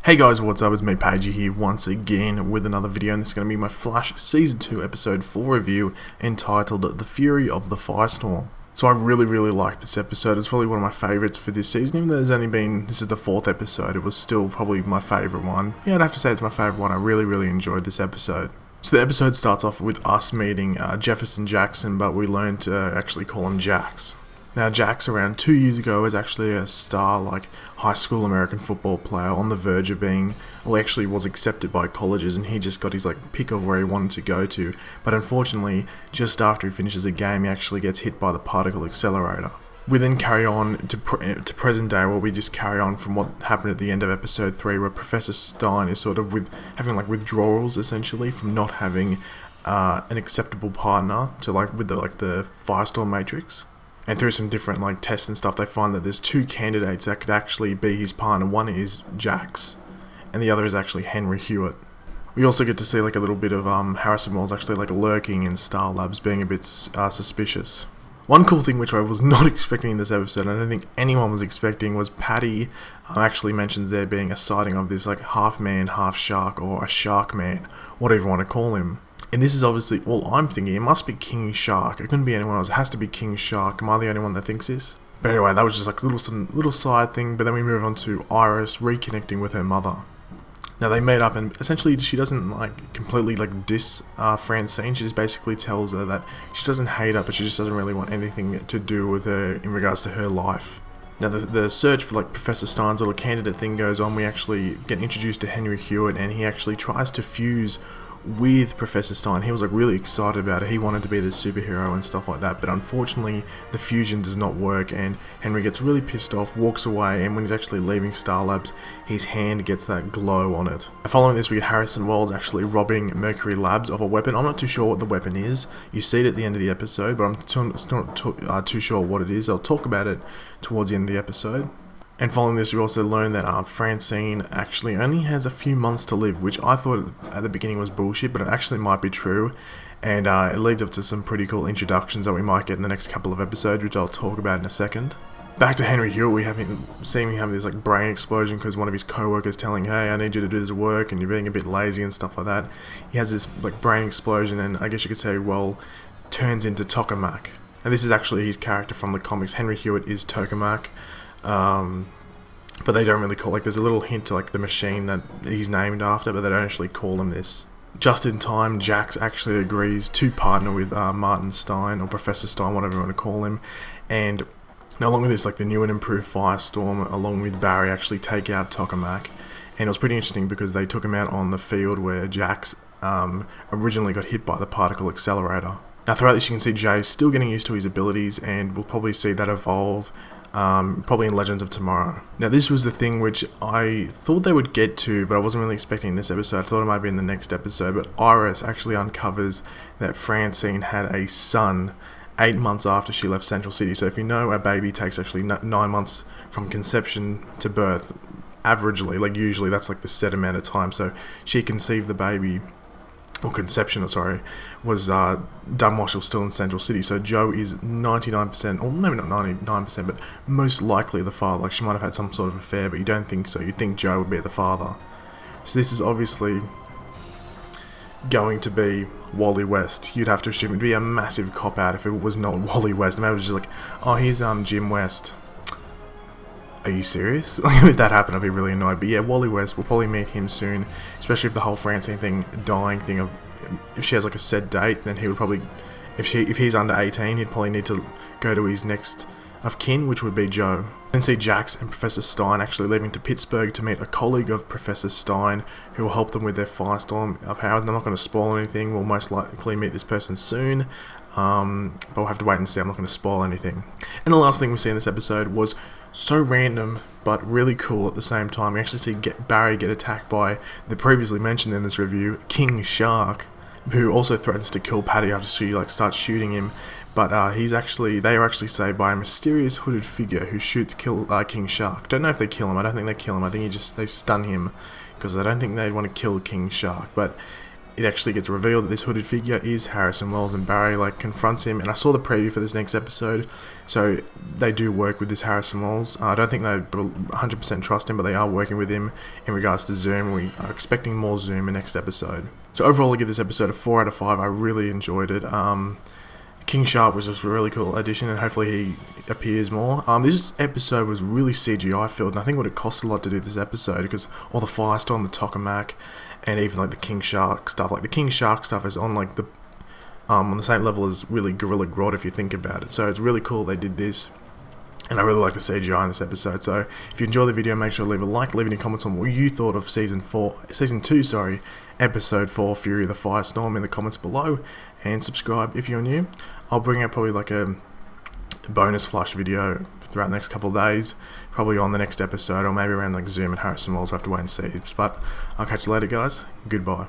Hey guys, what's up? It's me, Pagey here, once again with another video, and this is going to be my Flash Season 2 Episode 4 review entitled The Fury of the Firestorm. So I really liked this episode. It's probably one of my favourites for this season, even though this is the 4th episode, it was still probably my favourite one. Yeah, I'd have to say it's my favourite one. I really enjoyed this episode. So the episode starts off with us meeting Jefferson Jackson, but we learn to actually call him Jax. Now, Jax, around 2 years ago, was actually a star, high school American football player on the verge of being, well, actually was accepted by colleges, and he just got his, pick of where he wanted to go to. But unfortunately, just after he finishes a game, he actually gets hit by the particle accelerator. We then carry on to present day, where we just carry on from what happened at the end of episode 3, where Professor Stein is sort of having withdrawals, essentially, from not having an acceptable partner to, with the Firestorm Matrix. And through some different tests and stuff, they find that there's 2 candidates that could actually be his partner. One is Jax, and the other is actually Henry Hewitt. We also get to see a little bit of Harrison Wells actually lurking in Star Labs, being a bit suspicious. One cool thing which I was not expecting in this episode, and I don't think anyone was expecting, was Patty actually mentions there being a sighting of this half man, half shark, or a Sharkman, whatever you want to call him. And this is obviously, well, I'm thinking it must be KingShark. It couldn't be anyone else. It has to be KingShark. Am I the only one that thinks this? But anyway, that was just some little side thing. But then we move on to Iris reconnecting with her mother. Now they made up, and essentially she doesn't completely diss Francine. She just basically tells her that she doesn't hate her, but she just doesn't really want anything to do with her in regards to her life. Now the search for Professor Stein's little candidate thing goes on. We actually get introduced to Henry Hewitt, and he actually tries to fuse with Professor Stein. He was really excited about it. He wanted to be the superhero and stuff like that, but unfortunately the fusion does not work, and Henry gets really pissed off, walks away, and when he's actually leaving Star Labs, his hand gets that glow on it. Following this, we get Harrison Wells actually robbing Mercury Labs of a weapon. I'm not too sure what the weapon is. You see it at the end of the episode, but I'm not too sure what it is. I'll talk about it towards the end of the episode. And following this, we also learn that Francine actually only has a few months to live, which I thought at the beginning was bullshit, but it actually might be true. And it leads up to some pretty cool introductions that we might get in the next couple of episodes, which I'll talk about in a second. Back to Henry Hewitt, we have him seemingly having this brain explosion because one of his co-workers telling, hey, I need you to do this work, and you're being a bit lazy and stuff like that. He has this brain explosion, and I guess you could say, well, turns into Tokamak. And this is actually his character from the comics. Henry Hewitt is Tokamak. But they don't really call there's a little hint to the machine that he's named after, but they don't actually call him this. Just in time, Jax actually agrees to partner with Martin Stein, or Professor Stein, whatever you want to call him, and now along with this, the new and improved Firestorm, along with Barry, actually take out Tokamak. And it was pretty interesting because they took him out on the field where Jax originally got hit by the particle accelerator. Now throughout this, you can see Jay still getting used to his abilities, and we'll probably see that evolve probably in Legends of Tomorrow. Now this was the thing which I thought they would get to, but I wasn't really expecting in this episode. I thought it might be in the next episode, but Iris actually uncovers that Francine had a son 8 months after she left Central City. So if you know, a baby takes actually 9 months from conception to birth, averagely, usually that's the set amount of time. So she conceived the baby, or conception, was done while she was still in Central City. So Joe is 99%, or maybe not 99%, but most likely the father. She might have had some sort of affair, but you don't think so. You'd think Joe would be the father. So this is obviously going to be Wally West. You'd have to assume it'd be a massive cop-out if it was not Wally West. Maybe it was just oh, here's Jim West. Are you serious? If that happened, I'd be really annoyed. But yeah, Wally West, we'll probably meet him soon, especially if the whole Francine dying thing of, if she has a set date, then he would probably, if he's under 18, he'd probably need to go to his next of kin, which would be Joe. Then see Jax and Professor Stein actually leaving to Pittsburgh to meet a colleague of Professor Stein who will help them with their Firestorm powers. I'm not going to spoil anything. We'll most likely meet this person soon. But we'll have to wait and see. I'm not going to spoil anything. And the last thing we see in this episode was so random, but really cool at the same time. We actually see Barry get attacked by the previously mentioned in this review, KingShark, who also threatens to kill Patty after she starts shooting him. But they are actually saved by a mysterious hooded figure who kill KingShark. Don't know if they kill him. I don't think they kill him. I think they stun him, because I don't think they'd want to kill KingShark. But it actually gets revealed that this hooded figure is Harrison Wells, and Barry like confronts him. And I saw the preview for this next episode, so they do work with this Harrison Wells. I don't think they 100% trust him, but they are working with him in regards to Zoom. We are expecting more Zoom in next episode. So overall, I give this episode a 4 out of 5. I really enjoyed it. KingShark was just a really cool addition, and hopefully he appears more. This episode was really CGI filled, and I think it would have cost a lot to do this episode, because all the Firestorm, the tokamak, and even like the KingShark stuff. Like the KingShark stuff is on like the on the same level as really Gorilla Grodd if you think about it. So it's really cool they did this, and I really like the CGI in this episode. So if you enjoy the video, make sure to leave a like, leave any comments on what you thought of season 2, episode 4, Fury of the Firestorm, in the comments below, and subscribe if you're new. I'll bring out probably like a bonus Flash video throughout the next couple of days, probably on the next episode, or maybe around like Zoom and Harrison Wells. We'll have to wait and see. But I'll catch you later, guys. Goodbye.